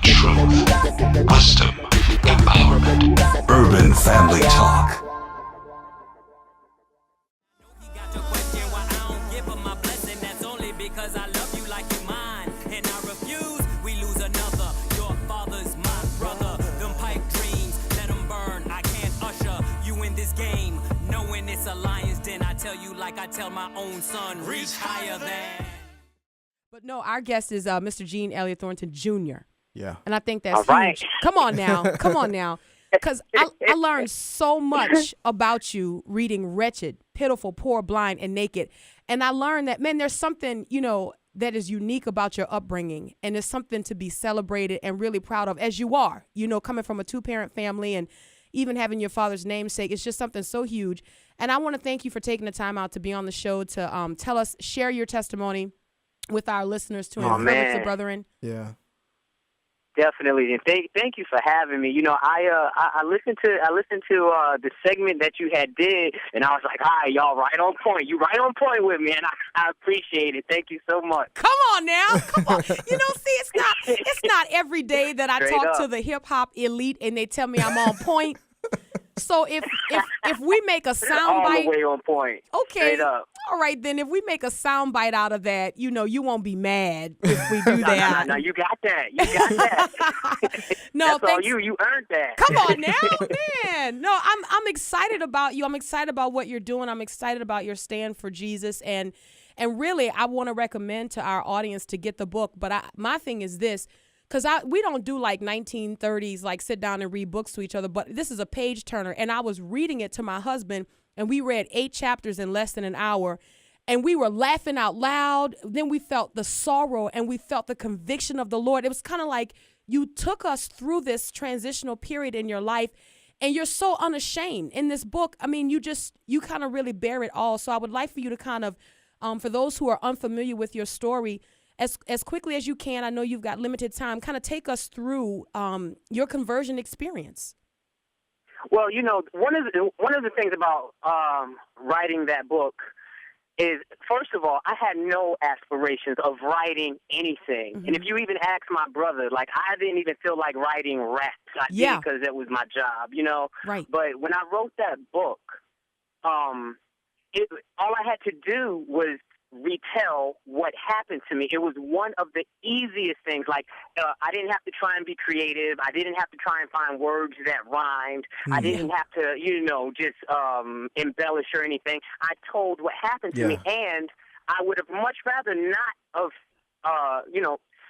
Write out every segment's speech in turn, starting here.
truth, wisdom, empowerment. Urban Family Talk. Like I tell my own son, reach higher than. But no, our guest is Mr. Gene Elliott Thornton Jr. Yeah. And I think that's All right. huge. Come on now. Because I learned so much about you reading Wretched, Pitiful, Poor, Blind, and Naked. And I learned that, man, there's something, that is unique about your upbringing. And it's something to be celebrated and really proud of, as you are, coming from a two-parent family and even having your father's namesake. It's just something so huge. And I want to thank you for taking the time out to be on the show to share your testimony with our listeners to encourage the brethren. Yeah. Definitely, and thank you for having me. I listened to the segment that you had did, and I was like, "Hi, y'all, right on point. You right on point with me, and I appreciate it. Thank you so much." Come on now, come on. See, it's not every day that I Straight talk up. to the hip hop elite and they tell me I'm on point. So if we make a sound all bite, the way on point. okay, Straight up. all right then. If we make a sound bite out of that, you won't be mad if we do that. No, you got that. You got that. No, That's all thanks. you earned that. Come on now, man. No, I'm excited about you. I'm excited about what you're doing. I'm excited about your stand for Jesus, and really, I want to recommend to our audience to get the book. But my thing is this. Because we don't do like 1930s, like sit down and read books to each other. But this is a page turner. And I was reading it to my husband, and we read 8 chapters in less than an hour. And we were laughing out loud. Then we felt the sorrow and we felt the conviction of the Lord. It was kind of like you took us through this transitional period in your life. And you're so unashamed in this book. I mean, you kind of really bear it all. So I would like for you to kind of, for those who are unfamiliar with your story, as quickly as you can, I know you've got limited time, kind of take us through your conversion experience. Well, one of the things about writing that book is, first of all, I had no aspirations of writing anything. Mm-hmm. And if you even ask my brother, like, I didn't even feel like writing raps. I did because that was my job, Right. But when I wrote that book, all I had to do was retell what happened to me. It was one of the easiest things. Like, I didn't have to try and be creative. I didn't have to try and find words that rhymed. I didn't have to, just embellish or anything. I told what happened to me, and I would have much rather not have,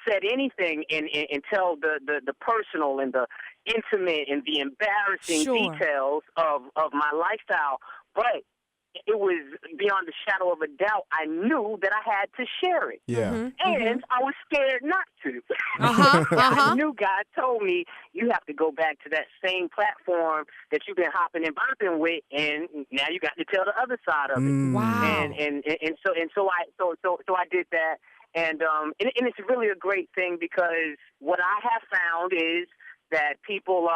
said anything and tell the personal and the intimate and the embarrassing details of my lifestyle. But it was beyond a shadow of a doubt. I knew that I had to share it. Yeah. And I was scared not to. I knew God told me, you have to go back to that same platform that you've been hopping and bopping with, and now you got to tell the other side of it. Wow. So I did that. And it's really a great thing, because what I have found is that people,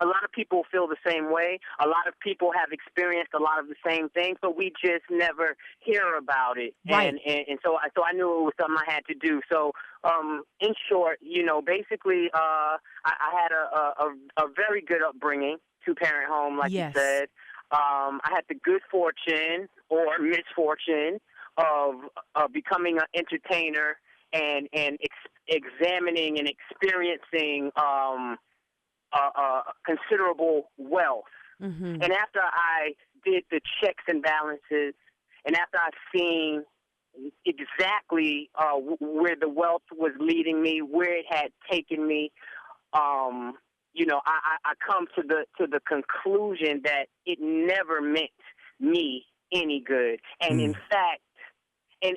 a lot of people feel the same way. A lot of people have experienced a lot of the same things, but we just never hear about it. Right. And so I knew it was something I had to do. So, in short, basically, I had a very good upbringing, 2-parent home, like you said. I had the good fortune or misfortune of becoming an entertainer and examining and experiencing considerable wealth. Mm-hmm. And after I did the checks and balances, and after I've seen exactly where the wealth was leading me, where it had taken me, I come to the conclusion that it never meant me any good. And in fact, and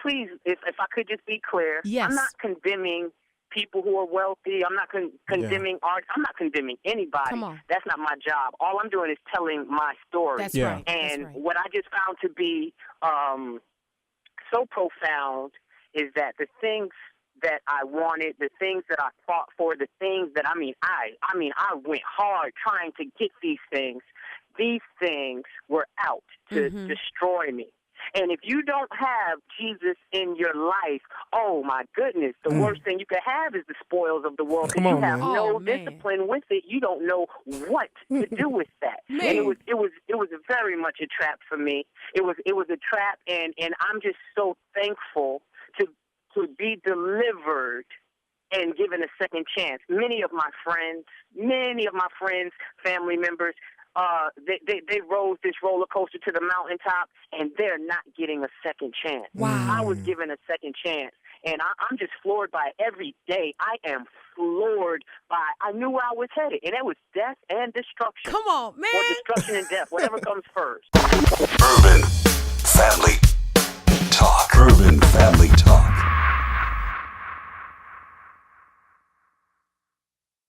please, if I could just be clear, I'm not condemning people who are wealthy. I'm not condemning art. I'm not condemning anybody. Come on. That's not my job. All I'm doing is telling my story. That's right. And That's right. what I just found to be so profound is that the things that I wanted, the things that I fought for, the things that I went hard trying to get these things were out to destroy me. And if you don't have Jesus in your life, oh my goodness, the worst thing you could have is the spoils of the world, because you have man. no Oh, man. discipline with it. You don't know what to do with that. And it was very much a trap for me. It was a trap, and I'm just so thankful to be delivered and given a second chance. Many of my friends, family members, they rode this roller coaster to the mountaintop, and they're not getting a second chance. Wow. I was given a second chance, and I'm just floored by it every day. I am floored by. I knew where I was headed, and it was death and destruction. Come on, man. Or destruction and death, whatever comes first. Urban Family Talk. Urban Family Talk.